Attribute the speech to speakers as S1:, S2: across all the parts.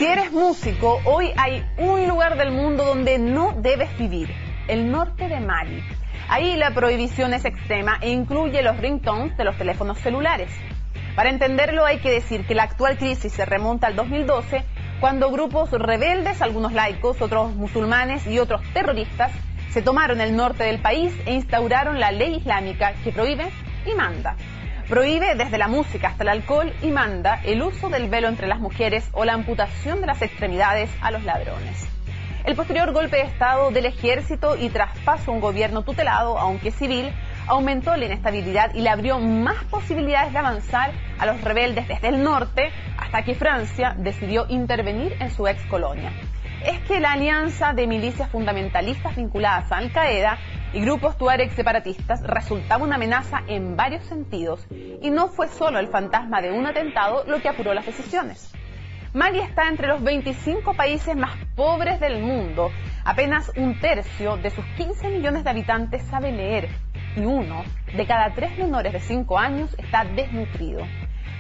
S1: Si eres músico, hoy hay un lugar del mundo donde no debes vivir, el norte de Mali. Ahí la prohibición es extrema e incluye los ringtones de los teléfonos celulares. Para entenderlo hay que decir que la actual crisis se remonta al 2012, cuando grupos rebeldes, algunos laicos, otros musulmanes y otros terroristas, se tomaron el norte del país e instauraron la ley islámica que prohíbe y manda. Prohíbe desde la música hasta el alcohol y manda el uso del velo entre las mujeres o la amputación de las extremidades a los ladrones. El posterior golpe de Estado del ejército y traspaso a un gobierno tutelado, aunque civil, aumentó la inestabilidad y le abrió más posibilidades de avanzar a los rebeldes desde el norte hasta que Francia decidió intervenir en su ex colonia. Es que la alianza de milicias fundamentalistas vinculadas a Al-Qaeda y grupos tuareg separatistas resultaba una amenaza en varios sentidos, y no fue solo el fantasma de un atentado lo que apuró las decisiones. Mali está entre los 25 países más pobres del mundo. Apenas un tercio de sus 15 millones de habitantes sabe leer, y 1 de cada 3 menores de 5 años está desnutrido.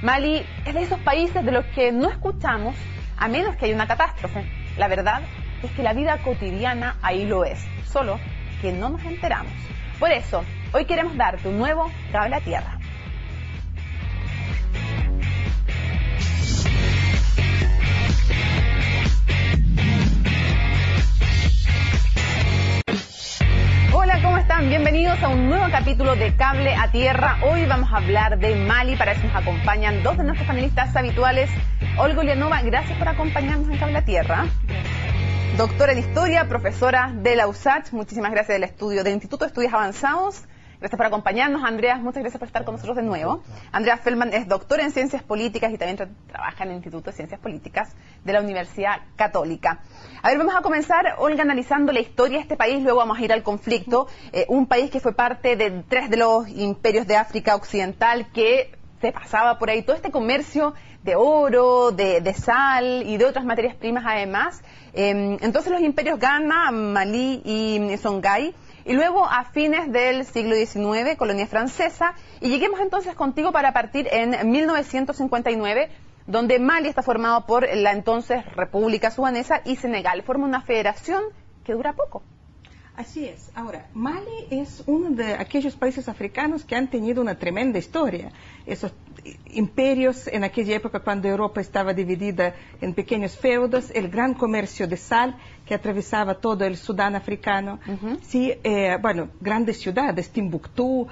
S1: Mali es de esos países de los que no escuchamos a menos que haya una catástrofe. La verdad es que la vida cotidiana ahí lo es, solo que no nos enteramos. Por eso, hoy queremos darte un nuevo Cable a Tierra. Hola, ¿cómo están? Bienvenidos a un nuevo capítulo de Cable a Tierra. Hoy vamos a hablar de Mali, para eso nos acompañan dos de nuestros panelistas habituales. Olga Ulianova, gracias por acompañarnos en Cable a Tierra. Doctora en Historia, profesora de la USACH, muchísimas gracias del Instituto de Estudios Avanzados. Gracias por acompañarnos. Andreas, muchas gracias por estar con nosotros de nuevo. Andreas Feldman es doctora en Ciencias Políticas y también trabaja en el Instituto de Ciencias Políticas de la Universidad Católica. A ver, vamos a comenzar, Olga, analizando la historia de este país, luego vamos a ir al conflicto. Un país que fue parte de 3 de los imperios de África Occidental, que se pasaba por ahí todo este comercio de oro, de sal y de otras materias primas además. Entonces los imperios Ghana, Malí y Songhai, y luego a fines del siglo XIX, colonia francesa, y lleguemos entonces contigo para partir en 1959, donde Mali está formado por la entonces República Sudanesa y Senegal. Forma una federación que dura poco.
S2: Así es. Ahora, Mali es uno de aquellos países africanos que han tenido una tremenda historia. Esos imperios en aquella época, cuando Europa estaba dividida en pequeños feudos, el gran comercio de sal que atravesaba todo el Sudán africano, sí, grandes ciudades, Timbuktu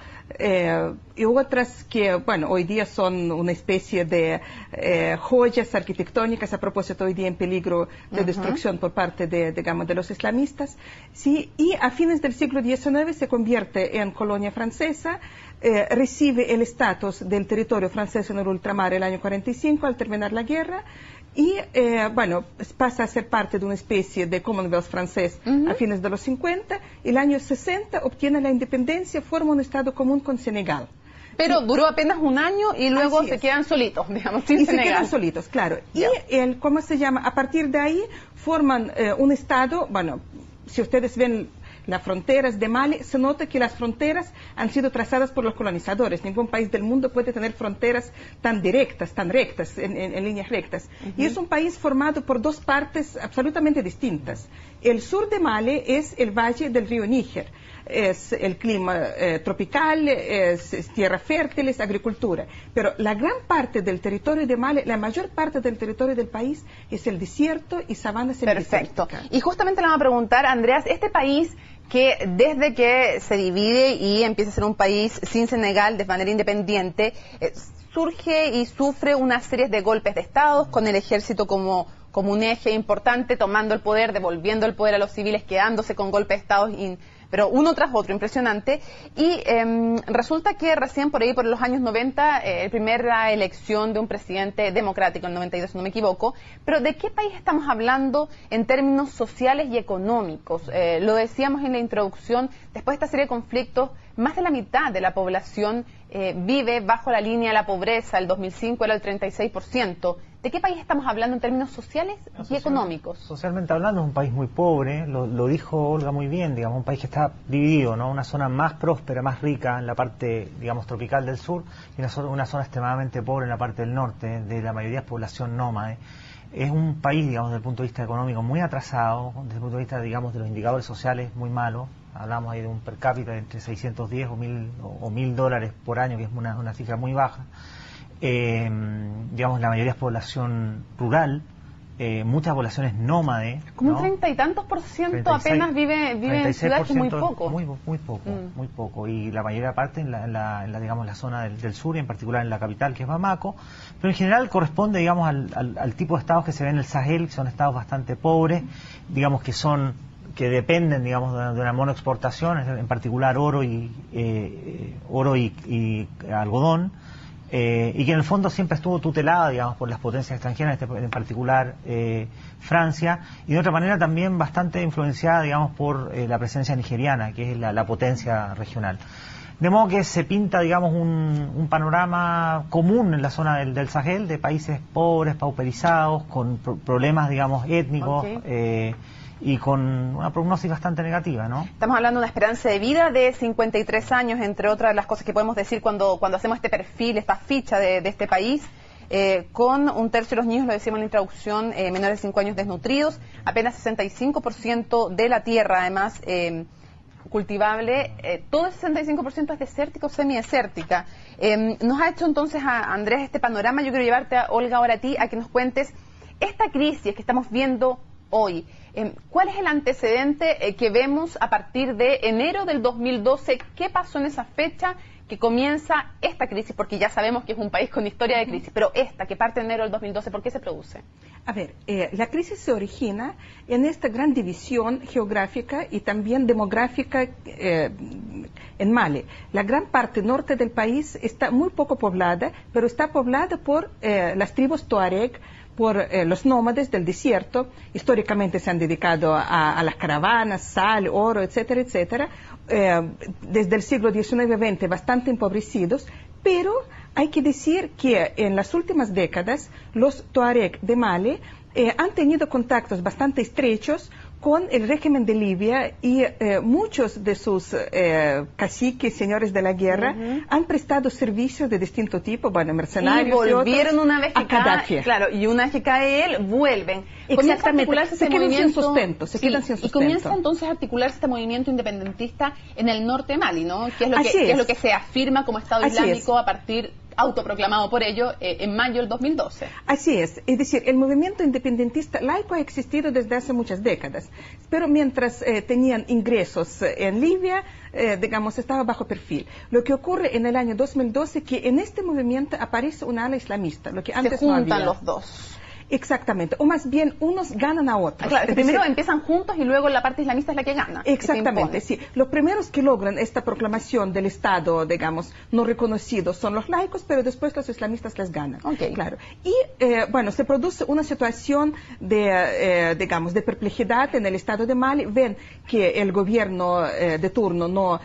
S2: y otras que, hoy día son una especie de joyas arquitectónicas, a propósito hoy día en peligro de destrucción por parte de los islamistas, sí, y a fines del siglo XIX se convierte en colonia francesa. Recibe el estatus del territorio francés en el ultramar el año 45 al terminar la guerra y pasa a ser parte de una especie de Commonwealth francés a fines de los 50. El año 60 obtiene la independencia, forma un estado común con Senegal.
S1: Pero duró apenas un año y luego se quedan solitos, digamos, sin Senegal.
S2: Se quedan solitos, claro. Y a partir de ahí forman un estado, si ustedes ven las fronteras de Mali, se nota que las fronteras han sido trazadas por los colonizadores. Ningún país del mundo puede tener fronteras tan directas, tan rectas, en líneas rectas. Y es un país formado por 2 partes absolutamente distintas. El sur de Mali es el valle del río Níger. Es el clima tropical, es tierra fértil, es agricultura. Pero la gran parte del territorio de Mali, la mayor parte del territorio del país, es el desierto y sabana semidesértica.
S1: Perfecto. Y justamente le vamos a preguntar, Andreas, este país que desde que se divide y empieza a ser un país sin Senegal de manera independiente, surge y sufre una serie de golpes de Estado, con el ejército como un eje importante, tomando el poder, devolviendo el poder a los civiles, quedándose con golpes de Estado, pero uno tras otro, impresionante. Y resulta que recién por ahí, por los años 90, primera elección de un presidente democrático, en 92, si no me equivoco. Pero ¿de qué país estamos hablando en términos sociales y económicos? Lo decíamos en la introducción, después de esta serie de conflictos, más de la mitad de la población vive bajo la línea de la pobreza. El 2005 era el 36%. ¿De qué país estamos hablando en términos sociales y económicos?
S3: Socialmente hablando, es un país muy pobre, lo dijo Olga muy bien, digamos, un país que está dividido, ¿no? Una zona más próspera, más rica en la parte, digamos, tropical del sur, y una zona extremadamente pobre en la parte del norte, de la mayoría es población nómade. Es un país, digamos, desde el punto de vista económico muy atrasado, desde el punto de vista, digamos, de los indicadores sociales muy malos. Hablamos ahí de un per cápita de entre 610 o 1.000 dólares por año, que es una cifra muy baja. Digamos, la mayoría es población rural, muchas poblaciones nómade.
S1: Como
S3: ¿no?
S1: un 30 y tantos por ciento apenas vive en ciudades, que es muy poco.
S3: Muy poco. Y la mayor parte en la zona del sur, y en particular en la capital, que es Bamako. Pero en general corresponde, digamos, al tipo de estados que se ven en el Sahel, que son estados bastante pobres, digamos, que dependen, digamos, de una monoexportación, en particular oro y algodón. Y que en el fondo siempre estuvo tutelada, digamos, por las potencias extranjeras, en particular Francia, y de otra manera también bastante influenciada, digamos, por la presencia nigeriana, que es la potencia regional. De modo que se pinta, digamos, un panorama común en la zona del Sahel, de países pobres, pauperizados, con problemas, digamos, étnicos, y con una prognosis bastante negativa, ¿no?
S1: Estamos hablando de una esperanza de vida de 53 años, entre otras las cosas que podemos decir cuando hacemos este perfil, esta ficha de este país, con un tercio de los niños, lo decimos en la introducción, menores de 5 años desnutridos, apenas 65% de la tierra, además, cultivable, todo el 65% es desértica o semidesértica. Nos ha hecho entonces a Andrés este panorama. Yo quiero llevarte, Olga, ahora a ti, a que nos cuentes esta crisis que estamos viendo hoy. ¿Cuál es el antecedente que vemos a partir de enero del 2012? ¿Qué pasó en esa fecha que comienza esta crisis? Porque ya sabemos que es un país con historia de crisis, pero esta que parte de enero del 2012, ¿por qué se produce?
S2: A ver, la crisis se origina en esta gran división geográfica y también demográfica en Mali. La gran parte norte del país está muy poco poblada, pero está poblada por las tribus Tuareg, por los nómades del desierto. Históricamente se han dedicado a las caravanas, sal, oro, etcétera, etcétera. Desde el siglo XIX-XX bastante empobrecidos, pero hay que decir que en las últimas décadas los Tuareg de Mali han tenido contactos bastante estrechos con el régimen de Libia, y muchos de sus caciques, señores de la guerra, han prestado servicios de distinto tipo, bueno, mercenarios
S1: y volvieron una vez que
S2: cae,
S1: claro, y una vez que cae él, vuelven.
S2: Exactamente, se quedan sin sustento.
S1: Y comienza entonces a articularse este movimiento independentista en el norte de Mali, ¿no? Que es lo que se afirma como Estado Islámico a partir, autoproclamado por ello, en mayo del 2012.
S2: Así es decir, el movimiento independentista laico ha existido desde hace muchas décadas, pero mientras tenían ingresos en Libia, digamos, estaba bajo perfil. Lo que ocurre en el año 2012 que en este movimiento aparece una ala islamista, lo que antes no había.
S1: Se juntan los dos.
S2: Exactamente, o más bien unos ganan a otros.
S1: Claro, primero empiezan juntos y luego la parte islamista es la que gana.
S2: Exactamente, sí. Los primeros que logran esta proclamación del Estado, digamos, no reconocido son los laicos, pero después los islamistas les ganan. Claro. Y, bueno, se produce una situación digamos, de perplejidad en el Estado de Mali. Ven que el gobierno de turno no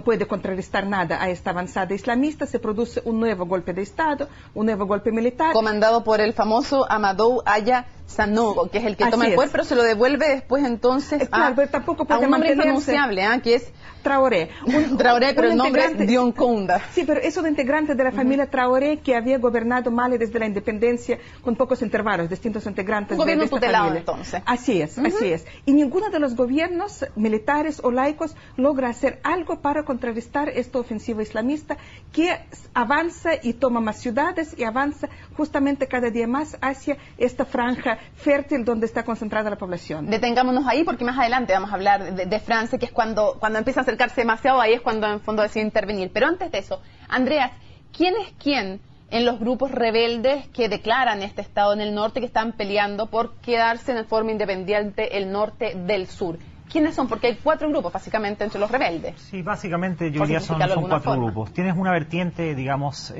S2: puede contrarrestar nada a esta avanzada islamista. Se produce un nuevo golpe de Estado, un nuevo golpe militar.
S1: Comandado por el famoso Amadou Aya Sanogo, que es el que toma el poder, pero se lo devuelve después entonces
S2: pero tampoco puede
S1: a un nombre impronunciable, que es
S2: Traoré.
S1: Traoré, pero el nombre es Dioncounda.
S2: Sí, pero es un integrante de la familia Traoré que había gobernado Mali desde la independencia con pocos intervalos, distintos integrantes
S1: de esta
S2: tutelado,
S1: familia. Entonces.
S2: Así es. Y ninguno de los gobiernos militares o laicos logra hacer algo para contrarrestar esta ofensiva islamista que avanza y toma más ciudades y avanza justamente cada día más hacia esta franja fértil donde está concentrada la población.
S1: Detengámonos ahí porque más adelante vamos a hablar de Francia, que es cuando empieza a acercarse demasiado, ahí es cuando en fondo decide intervenir. Pero antes de eso, Andreas, ¿quién es quién en los grupos rebeldes que declaran este estado en el norte, que están peleando por quedarse en forma independiente el norte del sur? ¿Quiénes son? Porque hay 4 grupos, básicamente, entre los rebeldes.
S3: Sí, básicamente yo diría son 4 grupos. Tienes una vertiente, digamos,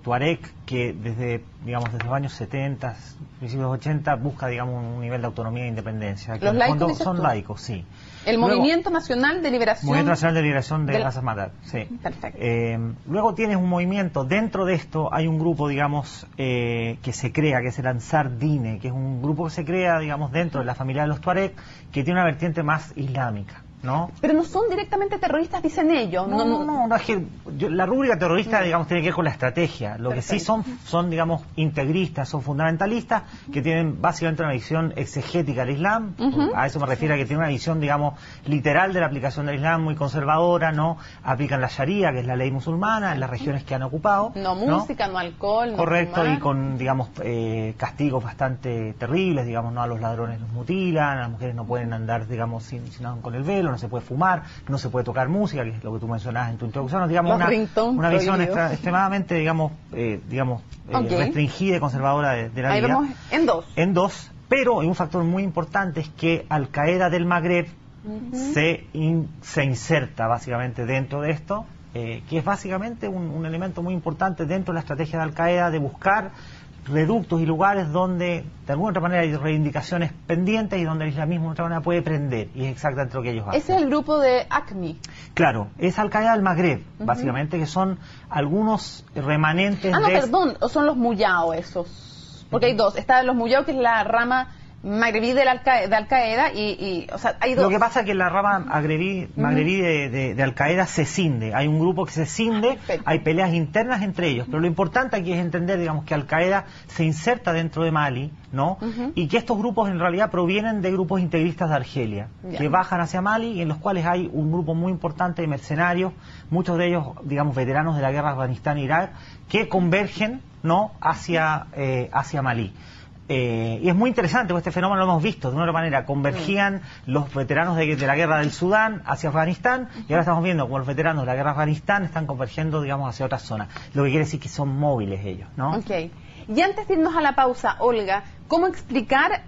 S3: tuareg, que desde los años 70, principios 80, busca, digamos, un nivel de autonomía e independencia.
S1: ¿Los laicos
S3: son laicos, sí.
S1: El Movimiento Nacional de Liberación...
S3: Movimiento Nacional de Liberación de Ras Hamad, sí.
S1: Perfecto.
S3: Luego tienes un movimiento, dentro de esto hay un grupo, digamos, que se crea, que es el Ansar Dine, que es un grupo que se crea, digamos, dentro de la familia de los tuareg, que tiene una vertiente más islámica, ¿no?
S1: Pero no son directamente terroristas, dicen ellos.
S3: No, es que la rúbrica terrorista, digamos, tiene que ver con la estrategia. Lo Perfecto. Que sí son, digamos, integristas, son fundamentalistas, que tienen básicamente una visión exegética del Islam. A eso me refiero, a que tienen una visión, digamos, literal de la aplicación del Islam, muy conservadora, ¿no? Aplican la Sharia, que es la ley musulmana, en las regiones que han ocupado.
S1: No música, no alcohol, no
S3: Correcto,
S1: fumar.
S3: Y con, digamos, castigos bastante terribles, digamos, ¿no? A los ladrones los mutilan, a las mujeres no pueden andar, digamos, sin con el velo, no se puede fumar, no se puede tocar música, que es lo que tú mencionabas en tu introducción, digamos, una visión extremadamente, digamos, restringida y conservadora de la vida.
S1: Ahí vamos en dos.
S3: Pero un factor muy importante es que Al Qaeda del Magreb se inserta básicamente dentro de esto, que es básicamente un elemento muy importante dentro de la estrategia de Al Qaeda de buscar reductos y lugares donde de alguna otra manera hay reivindicaciones pendientes y donde el islamismo de otra manera puede prender, y es exactamente lo que ellos hacen.
S1: Ese es el grupo de ACMI.
S3: Claro, es Al Qaeda del Magreb, básicamente, que son algunos remanentes
S1: perdón, o son los Muyao esos, porque hay 2, está los Muyao, que es la rama magrebí de Al Qaeda y o sea, hay 2.
S3: Lo que pasa es que la rama magrebí de Al Qaeda se cinde, hay un grupo que se cinde, hay peleas internas entre ellos, pero lo importante aquí es entender, digamos, que Al Qaeda se inserta dentro de Mali, ¿no? Y que estos grupos en realidad provienen de grupos integristas de Argelia, que bajan hacia Mali, y en los cuales hay un grupo muy importante de mercenarios, muchos de ellos, digamos, veteranos de la guerra de Afganistán e Irak, que convergen, ¿no? hacia Malí. Y es muy interesante, porque este fenómeno lo hemos visto de una otra manera. Convergían los veteranos de la guerra del Sudán hacia Afganistán, y ahora estamos viendo como los veteranos de la guerra de Afganistán están convergiendo, digamos, hacia otras zonas. Lo que quiere decir que son móviles ellos, ¿no?
S1: Ok. Y antes de irnos a la pausa, Olga, ¿cómo explicar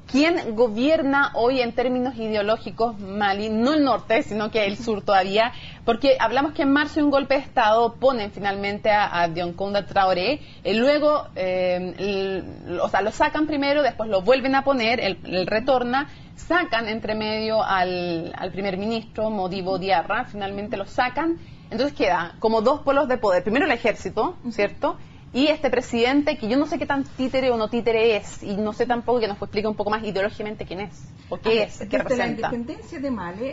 S1: quién gobierna hoy en términos ideológicos Mali? No el norte, sino que el sur todavía, porque hablamos que en marzo un golpe de Estado ponen finalmente a Dioncounda Traoré, luego lo sacan primero, después lo vuelven a poner, él retorna, sacan entre medio al primer ministro Modibo Diarra, finalmente lo sacan, entonces queda como 2 polos de poder, primero el ejército, ¿cierto?, y este presidente, que yo no sé qué tan títere o no títere es, y no sé tampoco, que nos explique un poco más ideológicamente quién es, o qué es, qué representa.
S2: Desde la independencia de Mali,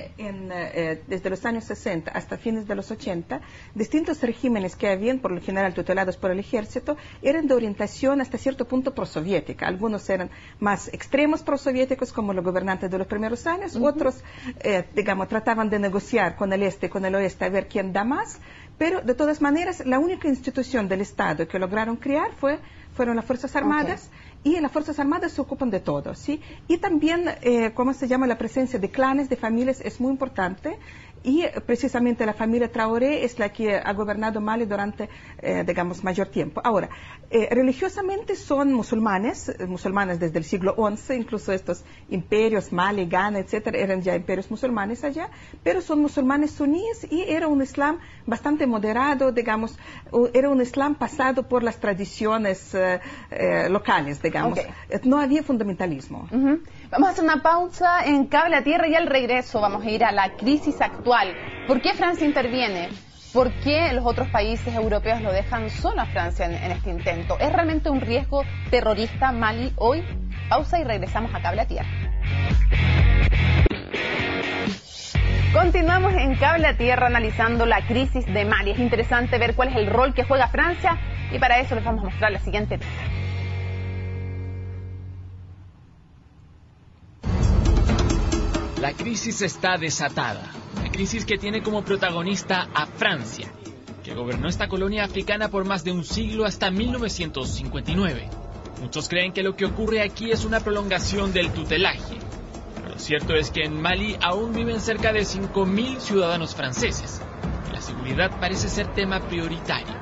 S2: desde los años 60 hasta fines de los 80, distintos regímenes que habían, por lo general tutelados por el ejército, eran de orientación hasta cierto punto prosoviética. Algunos eran más extremos prosoviéticos, como los gobernantes de los primeros años, otros, digamos, trataban de negociar con el este y con el oeste a ver quién da más. Pero, de todas maneras, la única institución del Estado que lograron crear fueron las Fuerzas Armadas, y las Fuerzas Armadas se ocupan de todo, ¿sí? Y también, la presencia de clanes, de familias, es muy importante, y precisamente la familia Traoré es la que ha gobernado Mali durante, mayor tiempo. Ahora, religiosamente son musulmanes desde el siglo XI, incluso estos imperios, Mali, Ghana, etcétera, eran ya imperios musulmanes allá, pero son musulmanes suníes, y era un islam bastante moderado, era un islam pasado por las tradiciones locales, no había fundamentalismo.
S1: Vamos a hacer una pausa en Cable a Tierra, y al regreso vamos a ir a la crisis actual. ¿Por qué Francia interviene? ¿Por qué los otros países europeos lo dejan solo a Francia en este intento? ¿Es realmente un riesgo terrorista Mali hoy? Pausa y regresamos a Cable a Tierra. Continuamos en Cable a Tierra analizando la crisis de Mali. Es interesante ver cuál es el rol que juega Francia, y para eso les vamos a mostrar la siguiente pista.
S4: La crisis está desatada. Una crisis que tiene como protagonista a Francia, que gobernó esta colonia africana por más de un siglo hasta 1959. Muchos creen que lo que ocurre aquí es una prolongación del tutelaje. Pero lo cierto es que en Mali aún viven cerca de 5.000 ciudadanos franceses. La seguridad parece ser tema prioritario.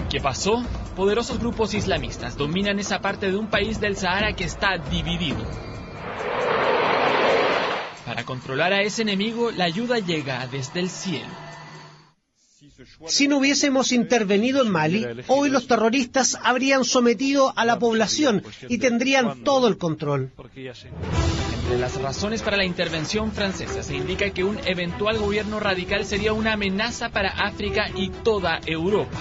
S4: ¿Qué pasó? Poderosos grupos islamistas dominan esa parte de un país del Sahara que está dividido. Para controlar a ese enemigo, la ayuda llega desde el cielo.
S5: Si no hubiésemos intervenido en Mali, hoy los terroristas habrían sometido a la población y tendrían todo el control.
S4: Entre las razones para la intervención francesa se indica que un eventual gobierno radical sería una amenaza para África y toda Europa.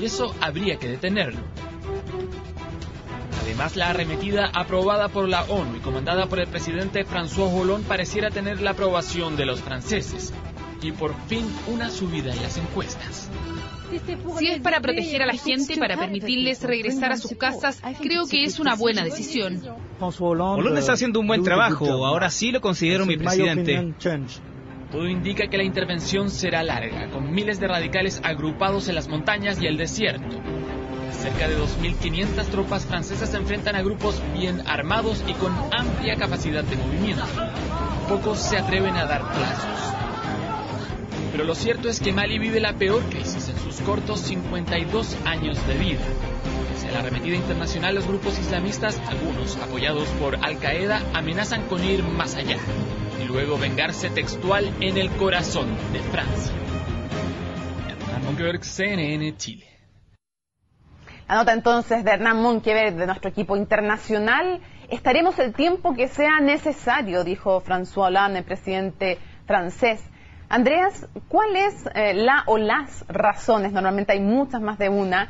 S4: Y eso habría que detenerlo. Además, la arremetida aprobada por la ONU y comandada por el presidente François Hollande pareciera tener la aprobación de los franceses. Y por fin una subida en las encuestas.
S6: Si es para proteger a la gente, para permitirles regresar a sus casas, creo que es una buena decisión.
S7: Hollande está haciendo un buen trabajo, ahora sí lo considero mi presidente.
S4: Todo indica que la intervención será larga, con miles de radicales agrupados en las montañas y el desierto. Cerca de 2.500 tropas francesas se enfrentan a grupos bien armados y con amplia capacidad de movimiento. Pocos se atreven a dar plazos. Pero lo cierto es que Mali vive la peor crisis en sus cortos 52 años de vida. Pese a la arremetida internacional, los grupos islamistas, algunos apoyados por Al-Qaeda, amenazan con ir más allá y luego vengarse textual en el corazón de Francia. Hernán Monkeberg, CNN, Chile.
S1: La nota entonces de Hernán Monkeberg de nuestro equipo internacional. Estaremos el tiempo que sea necesario, dijo François Hollande, el presidente francés. Andreas, ¿cuál es la o las razones, normalmente hay muchas más de una,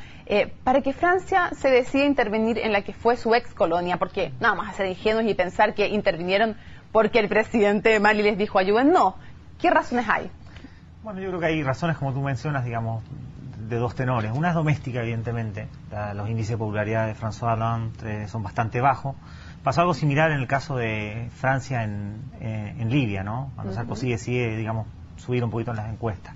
S1: para que Francia se decida intervenir en la que fue su ex colonia? Porque no vamos a ser ingenuos y pensar que intervinieron porque el presidente de Mali les dijo ayuden. No. ¿Qué razones hay?
S3: Bueno, yo creo que hay razones, como tú mencionas, digamos, de dos tenores. Una es doméstica, evidentemente. Los índices de popularidad de François Hollande son bastante bajos. Pasó algo similar en el caso de Francia en Libia, ¿no? Cuando Sarkozy decide, digamos, subir un poquito en las encuestas.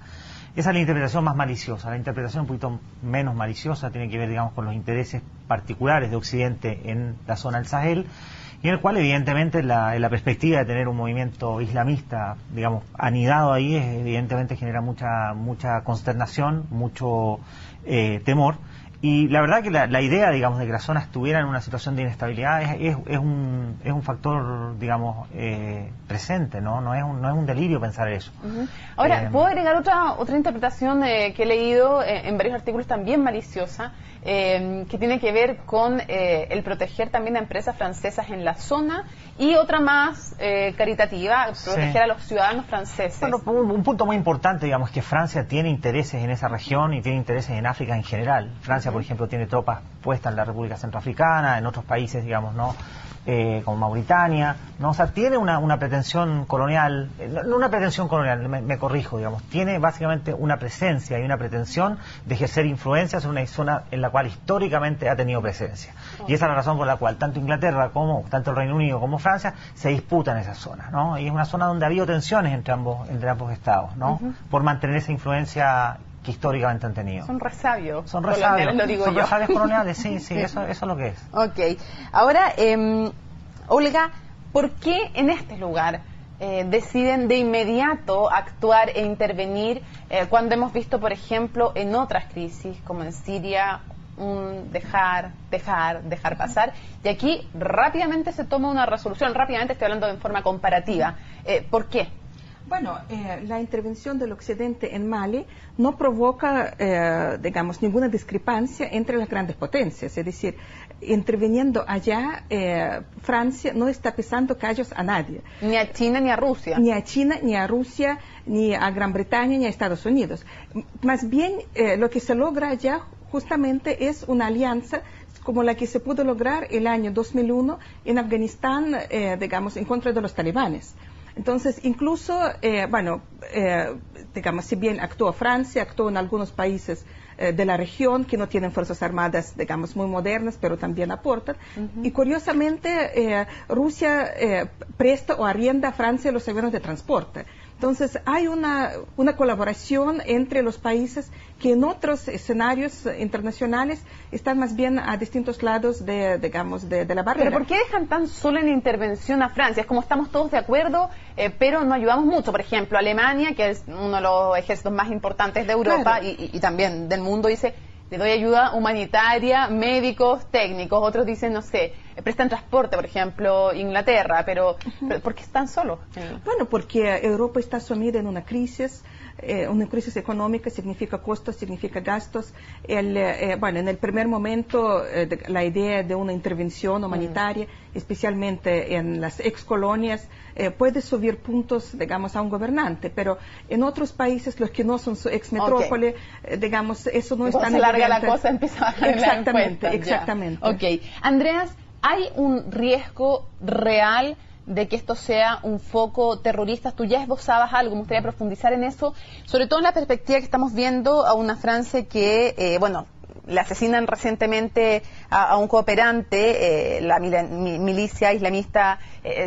S3: Esa es la interpretación más maliciosa. La interpretación un poquito menos maliciosa tiene que ver, digamos, con los intereses particulares de Occidente en la zona del Sahel, y en el cual, evidentemente, la perspectiva de tener un movimiento islamista, digamos, anidado ahí, evidentemente genera mucha consternación, mucho temor. Y la verdad que la idea, digamos, de que la zona estuviera en una situación de inestabilidad es un factor, digamos, presente, ¿no? No es un delirio pensar eso.
S1: Ahora, ¿puedo agregar otra interpretación que he leído en varios artículos también maliciosa, que tiene que ver con el proteger también a empresas francesas en la zona, y otra más caritativa, proteger a los ciudadanos franceses?
S3: Bueno, un punto muy importante, digamos, es que Francia tiene intereses en esa región y tiene intereses en África en general. Francia, por ejemplo, tiene tropas puestas en la República Centroafricana, en otros países, digamos, ¿no? Como Mauritania, ¿no? O sea, tiene una pretensión colonial, no una pretensión colonial, me corrijo, digamos, tiene básicamente una presencia y una pretensión de ejercer influencias en una zona en la cual históricamente ha tenido presencia. Y esa es la razón por la cual tanto Inglaterra como tanto el Reino Unido como Francia se disputan esas zonas, ¿no? Y es una zona donde ha habido tensiones entre ambos estados, ¿no? Por mantener esa influencia que históricamente han tenido.
S1: Son resabios.
S3: Son resabios,
S1: lo digo
S3: son
S1: yo.
S3: resabios coloniales, sí, eso es lo que es.
S1: Ok. Ahora, Olga, ¿por qué en este lugar deciden de inmediato actuar e intervenir cuando hemos visto, por ejemplo, en otras crisis, como en Siria, un dejar pasar, y aquí rápidamente se toma una resolución? Rápidamente estoy hablando en forma comparativa. ¿Por qué?
S2: Bueno, la intervención del Occidente en Mali no provoca, digamos, ninguna discrepancia entre las grandes potencias. Es decir, interviniendo allá, Francia no está pisando callos a nadie.
S1: Ni a China ni a Rusia.
S2: Ni a China, ni a Rusia, ni a Gran Bretaña, ni a Estados Unidos. Más bien, lo que se logra allá justamente es una alianza como la que se pudo lograr el año 2001 en Afganistán, digamos, en contra de los talibanes. Entonces, incluso, digamos, si bien actuó Francia, actuó en algunos países de la región que no tienen fuerzas armadas, digamos, muy modernas, pero también aportan. Y curiosamente, Rusia presta o arrienda a Francia los aviones de transporte. Entonces, hay una colaboración entre los países que en otros escenarios internacionales están más bien a distintos lados de la barrera.
S1: ¿Pero por qué dejan tan solo en intervención a Francia? Es como estamos todos de acuerdo, pero no ayudamos mucho. Por ejemplo, Alemania, que es uno de los ejércitos más importantes de Europa, claro, y también del mundo, dice, le doy ayuda humanitaria, médicos, técnicos, otros dicen, no sé, prestan transporte, por ejemplo, Inglaterra, pero ¿por qué están solos?
S2: Bueno, porque Europa está sumida en una crisis económica, significa costos, significa gastos. Bueno, en el primer momento, la idea de una intervención humanitaria, especialmente en las excolonias, puede subir puntos, digamos, a un gobernante, pero en otros países, los que no son su exmetrópole, digamos, eso no es tan
S1: evidente. Cuando se larga la cosa, empieza a bajar la encuesta.
S2: Exactamente.
S1: Ok. Andreas, ¿hay un riesgo real de que esto sea un foco terrorista? Tú ya esbozabas algo, me gustaría profundizar en eso, sobre todo en la perspectiva que estamos viendo a una Francia que, bueno, le asesinan recientemente a un cooperante, la milicia islamista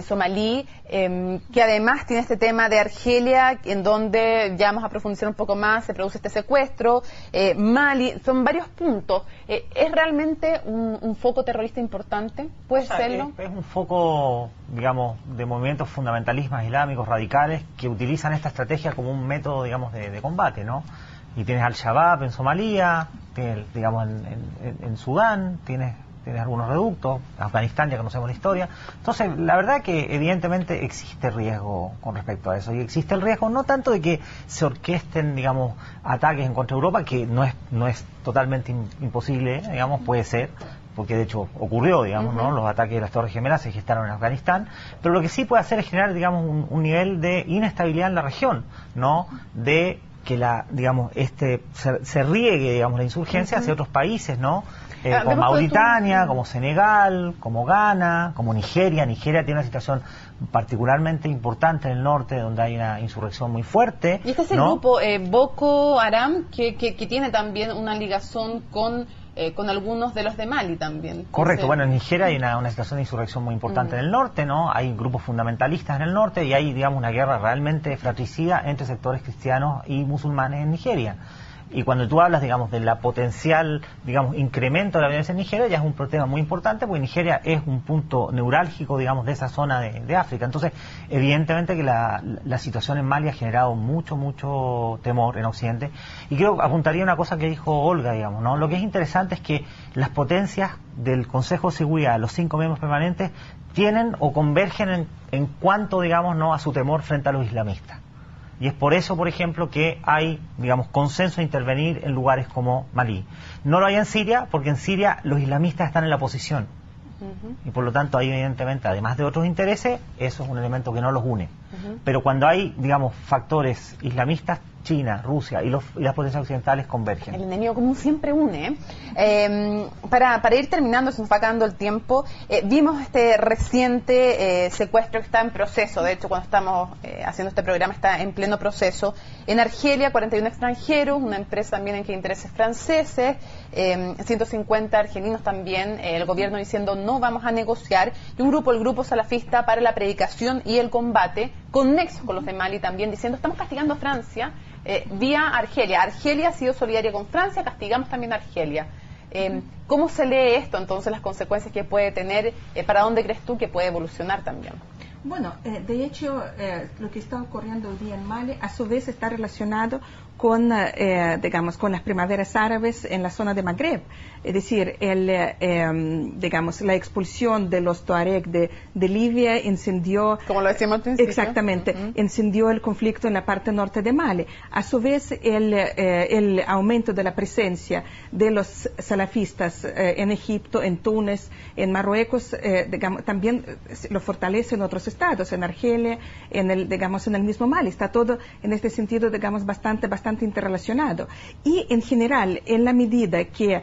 S1: somalí, que además tiene este tema de Argelia, en donde ya vamos a profundizar un poco más, se produce este secuestro, Mali, son varios puntos. ¿Es realmente un foco terrorista importante? ¿Puede serlo?
S3: Es un foco, digamos, de movimientos fundamentalistas islámicos radicales que utilizan esta estrategia como un método, digamos, de combate, ¿no? Y tienes Al-Shabaab en Somalia, tienes, digamos, en Sudán, tienes algunos reductos, Afganistán ya conocemos la historia. Entonces, la verdad que evidentemente existe riesgo con respecto a eso. Y existe el riesgo no tanto de que se orquesten, digamos, ataques en contra de Europa, que no es totalmente imposible, digamos, puede ser, porque de hecho ocurrió, digamos, ¿no? Los ataques de las Torres Gemelas se gestaron en Afganistán, pero lo que sí puede hacer es generar, digamos, un nivel de inestabilidad en la región, ¿no? De que se riegue, digamos, la insurgencia hacia otros países, ¿no? Como Mauritania, como Senegal, como Ghana, como Nigeria. Nigeria tiene una situación particularmente importante en el norte, donde hay una insurrección muy fuerte.
S1: Y este es el grupo Boko Haram, que tiene también una ligazón con algunos de los de Mali también.
S3: Correcto, bueno, en Nigeria hay una situación de insurrección muy importante en el norte, ¿no? Hay grupos fundamentalistas en el norte y hay, digamos, una guerra realmente fratricida entre sectores cristianos y musulmanes en Nigeria. Y cuando tú hablas, digamos, de la potencial, digamos, incremento de la violencia en Nigeria, ya es un tema muy importante, porque Nigeria es un punto neurálgico, digamos, de esa zona de África. Entonces, evidentemente que la situación en Mali ha generado mucho temor en Occidente. Y creo, apuntaría una cosa que dijo Olga, digamos, ¿no? Lo que es interesante es que las potencias del Consejo de Seguridad, los 5 miembros permanentes, tienen o convergen en cuanto, digamos, ¿no?, a su temor frente a los islamistas. Y es por eso, por ejemplo, que hay, digamos, consenso de intervenir en lugares como Malí. No lo hay en Siria, porque en Siria los islamistas están en la oposición. Y por lo tanto, ahí evidentemente, además de otros intereses, eso es un elemento que no los une. Pero cuando hay, digamos, factores islamistas, China, Rusia y las potencias occidentales convergen.
S1: El enemigo común siempre une. Para ir terminando, se nos va acabando el tiempo, vimos este reciente secuestro que está en proceso. De hecho, cuando estamos haciendo este programa está en pleno proceso. En Argelia, 41 extranjeros, una empresa también en que hay intereses franceses, 150 argelinos también, el gobierno diciendo no vamos a negociar, y el grupo salafista para la predicación y el combate, con nexos con los de Mali también, diciendo estamos castigando a Francia vía Argelia. Argelia ha sido solidaria con Francia, castigamos también a Argelia. ¿Cómo se lee esto entonces, las consecuencias que puede tener? ¿Para dónde crees tú que puede evolucionar también?
S2: Bueno, de hecho, lo que está ocurriendo hoy día en Mali, a su vez está relacionado con, digamos, con las primaveras árabes en la zona de Magreb. Es decir, digamos, la expulsión de los Tuareg de Libia incendió...
S1: Como lo decíamos al principio.
S2: Exactamente, incendió el conflicto en la parte norte de Mali. A su vez, el aumento de la presencia de los salafistas en Egipto, en Túnez, en Marruecos, digamos, también lo fortalece en otros estados, en Argelia, digamos, en el mismo Mali. Está todo, en este sentido, digamos, bastante interrelacionado. Y en general, en la medida que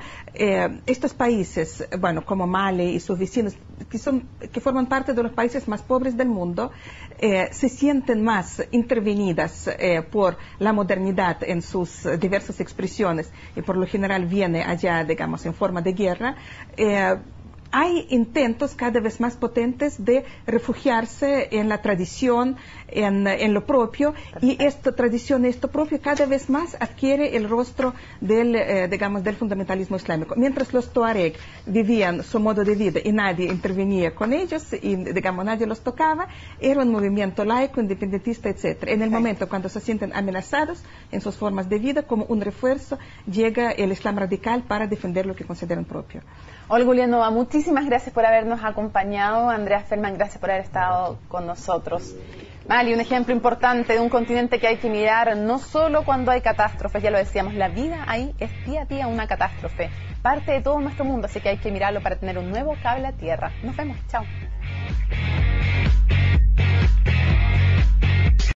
S2: estos países, bueno, como Mali y sus vecinos, que forman parte de los países más pobres del mundo, se sienten más intervenidas por la modernidad en sus diversas expresiones, y por lo general viene allá, digamos, en forma de guerra, hay intentos cada vez más potentes de refugiarse en la tradición, en lo propio. Perfecto. Y esta tradición, esto propio, cada vez más adquiere el rostro del, digamos, del fundamentalismo islámico. Mientras los tuareg vivían su modo de vida y nadie intervenía con ellos, y, digamos, nadie los tocaba, era un movimiento laico, independentista, etc. En el momento cuando se sienten amenazados en sus formas de vida, como un refuerzo, llega el Islam radical para defender lo que consideran propio.
S1: Olga Ulianova, muchísimas gracias por habernos acompañado. Andrea Feldman, gracias por haber estado con nosotros. Mali, un ejemplo importante de un continente que hay que mirar no solo cuando hay catástrofes, ya lo decíamos, la vida ahí es día a día una catástrofe, parte de todo nuestro mundo, así que hay que mirarlo para tener un nuevo cable a tierra. Nos vemos, chao.